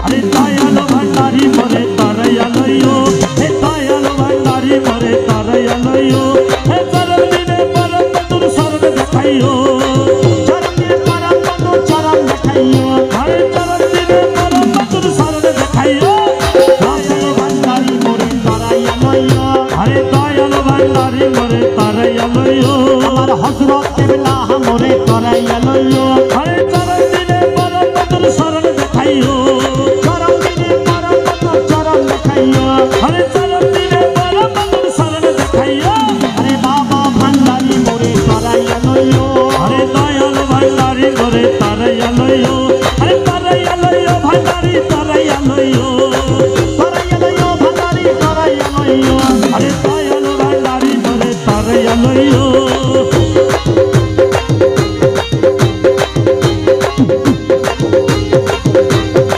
আরে দয়ালো ভান্ডারি মরে তারাইয়া লইও হে দয়ালো ভান্ডারি মরে তারাইয়া লইও হে চরণ দিনে পরম বন্ধুর শরণ দেখাইও চরণ দিনে পরম বন্ধুর চরণ দেখাইও আরে চরণ দিনে পরম বন্ধুর শরণ দেখাইও দয়ালো ভান্ডারি মরে তারাইয়া লইও আরে দয়ালো ভান্ডারি মরে তারাইয়া লইও আমার হযরত কেবলা মরে তারাইয়া লইও আরে চরণ দিনে পরম বন্ধুর শরণ দেখাইও চরণ দিনে পরম বন্ধুর চরণ দেখাইও আরে চরণ দিনে পরম বন্ধুর শরণ দেখাইও আরে বাবা ভান্ডারি মরে তারাইয়া লইও আরে দয়ালো ভান্ডারি মরে তারাইয়া লইও আরে তারাইয়া লইও ভান্ডারি তারাইয়া লইও তারাইয়া লইও ভান্ডারি তারাইয়া লইও আরে দয়ালো ভান্ডারি মরে তারাইয়া লইও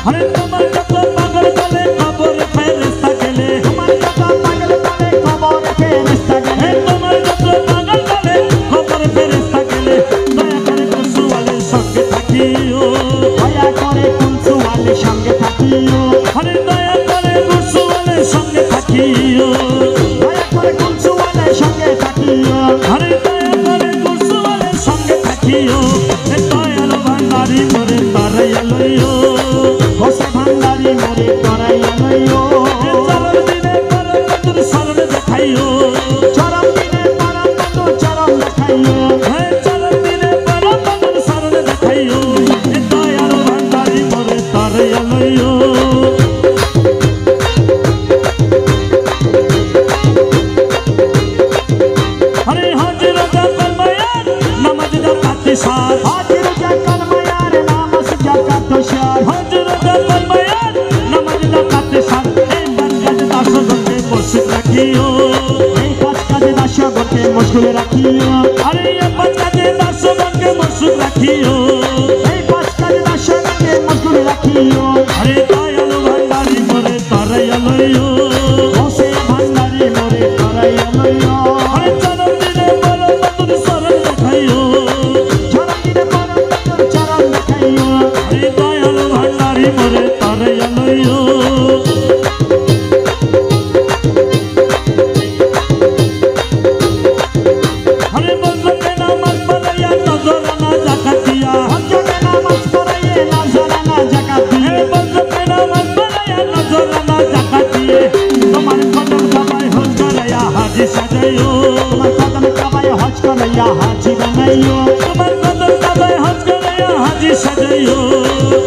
আরে তোমার যত পাগল বলে খবর ফেরেশতা গেলে তোমার যত পাগল বলে খবর ফেরেশতা গেলে তোমার যত পাগল বলে খবর ফেরেশতা গেলে দয়া করে কুসুওয়ালের সঙ্গে থাকিও দয়া করে কুলসুওয়ালের সঙ্গে থাকিও আরে দয়া করে কুসুওয়ালের সঙ্গে থাকিও দয়া করে কুলসুওয়ালের সঙ্গে থাকিও আরে দয়া করে কুসুওয়ালের সঙ্গে থাকিও এ দয়ালো ভান্ডারি মরে তারাইয়া লইও হোসে ভান্ডারি মরে তারাইয়া লইও এ চরণ দিনে পরম বন্ধুর শরণ দেখাইও চরণ দিনে পরম বন্ধুর চরণ দেখাইও হে চরণ দিনে পরম বন্ধুর শরণ দেখাইও এ দয়ালো ভান্ডারি মরে তারাইয়া লইও আরে হাজির জাকাত মায়ার নামাজ জাকাত সার হাজির জাকাত মায়ার নামাজ জাকাত সার হাজির জাকাত মায়ার নামাজ জাকাত সার এই বারকাত দাসগণকে মসজিদ রাখিও এই কাজ কাজে দাসগণকে মশগুল রাখিও আরে এই বারকাতে দাসগণকে মসজিদ রাখিও এই কাজ কাজে দাসগণকে মশগুল রাখিও আরে দয়ালো ভান্ডারি মরে তারাইয়া লইও হোসে ভান্ডারি মরে তারাইয়া লইও আরে চরণ দিনে পরম বন্ধুর শরণ দেখাইও চরণ দিনে পরম বন্ধুর চরণ দেখাইও আরে দয়ালো ভান্ডারি মরে তারাইয়া লইও আরে বন্ধুকে নামাজ পড়াইয়া নজরানা জাকাত দিয়া হজ্জকে নামাজ পড়াইয়ে নাজরানা জাকাত দিয়ে হে বন্ধুকে নামাজ পড়াইয়া নজরানা জাকাত দিয়ে তোমার কদম কাবায় হজ করাইয়া হাজি সাজাইও তোমার কদম কাবায় হজ করাইয়া হাজি বানাইও তোমার কদম কাবায় হজ করাইয়া হাজি সাজাইও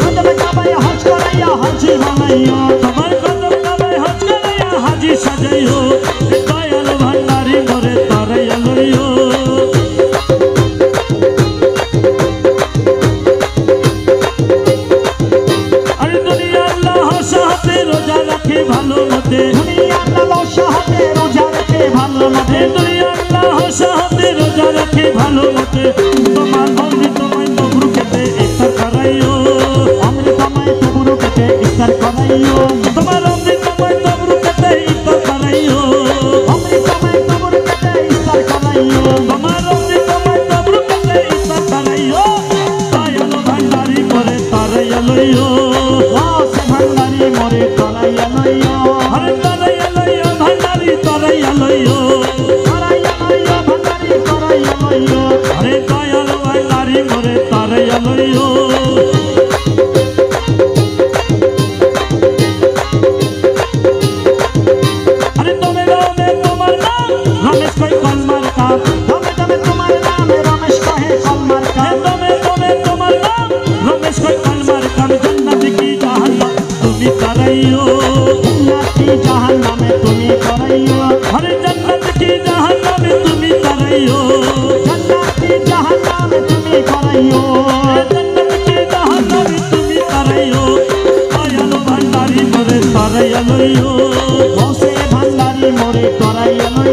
কদম কাবায় হজ করাইয়া হাজি বানাইও তোমার কদম কাবায় হজ করাইয়া হাজি সাজাইও এ দয়ালো ভান্ডারি মরে তারাইয়া লইও আরে দুনিয়া আল্লাহ সাহাতে রোজা রাখে ভালো মতে দুনিয়া আল্লাহ সাহাতে রোজা রেখে ভালো মতে দুনিয়া আল্লাহ সাহাতে রোজা রাখে ভালো মতে তোমার অমৃতময় তবরু খেতে ইফতার করাইও অমৃতময় তবুরু কেটে ইফতার করাইও তোমার অমৃতময় তবরু খেতে ইফতার করাইও অমৃতময় তবুরু কেটে ইফতার করাইও তোমার অমৃতময় তবরু খেতে ইফতার করাইও দয়ালো ভান্ডারি মরে তারাইয়া লইও হোসে ভান্ডারি মরে তারাইয়া লইও আরে তারাইয়া লইও ভান্ডারি তারাইয়া লইও তারাইয়া লইও ভান্ডারি তারাইয়া লইও আরে দয়ালো ভান্ডারি মরে তারাইয়া লইও আরে তুমি নামে তোমার নাম রমেশ কই কলমার কাপ দমে দমে তোমার নামে রমেশ কহে কলমার কাপ তুমি তোমার নাম রমেশ কই কলমার কাপ জান্নাত কি জাহান্নাম তুমি তারাইও জান্নাতি জাহান্নামে তুমি করাইও আরে জান্নাত কি জাহান্নামে তুমি তারাইও জান্নাতি জাহান্নামে তুমি করাইও জান্নাত কি জাহান্নামে তুমি তারাইও দয়ালো ভান্ডারি মরে তারাইয়া লইও হোসে ভান্ডারি মরে তারাইয়া লইও